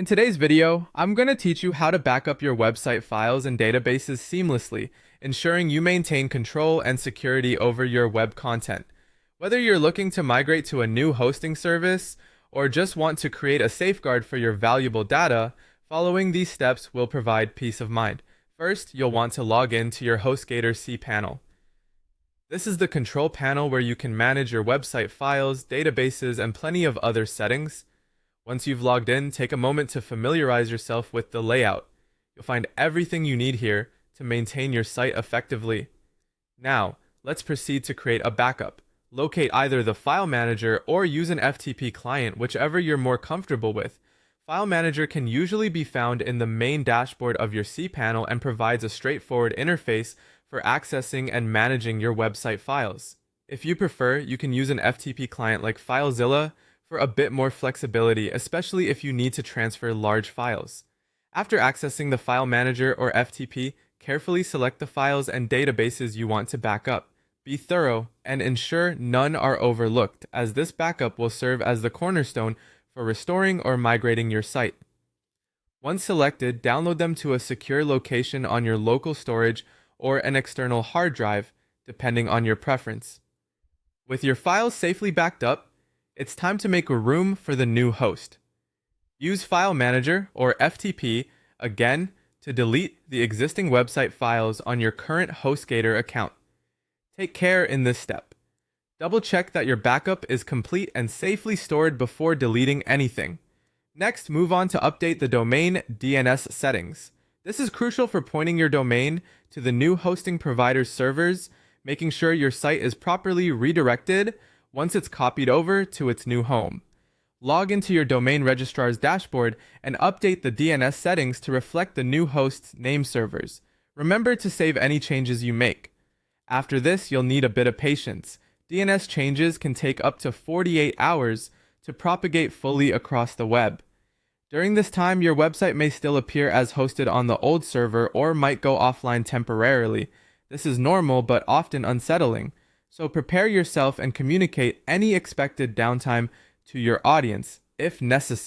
In today's video, I'm going to teach you how to back up your website files and databases seamlessly, ensuring you maintain control and security over your web content. Whether you're looking to migrate to a new hosting service or just want to create a safeguard for your valuable data, following these steps will provide peace of mind. First, you'll want to log in to your HostGator cPanel. This is the control panel where you can manage your website files, databases, and plenty of other settings. Once you've logged in, take a moment to familiarize yourself with the layout. You'll find everything you need here to maintain your site effectively. Now, let's proceed to create a backup. Locate either the file manager or use an FTP client, whichever you're more comfortable with. File manager can usually be found in the main dashboard of your cPanel and provides a straightforward interface for accessing and managing your website files. If you prefer, you can use an FTP client like FileZilla for a bit more flexibility, especially if you need to transfer large files. After accessing the file manager or FTP, carefully select the files and databases you want to back up. Be thorough and ensure none are overlooked, as this backup will serve as the cornerstone for restoring or migrating your site. Once selected, download them to a secure location on your local storage or an external hard drive, depending on your preference. With your files safely backed up, it's time to make room for the new host. Use File Manager or FTP again to delete the existing website files on your current HostGator account. Take care in this step. Double check that your backup is complete and safely stored before deleting anything. Next, move on to update the domain DNS settings. This is crucial for pointing your domain to the new hosting provider's servers, making sure your site is properly redirected once it's copied over to its new home. Log into your domain registrar's dashboard and update the DNS settings to reflect the new host's name servers. Remember to save any changes you make. After this, you'll need a bit of patience. DNS changes can take up to 48 hours to propagate fully across the web. During this time, your website may still appear as hosted on the old server or might go offline temporarily. This is normal but often unsettling. So prepare yourself and communicate any expected downtime to your audience if necessary.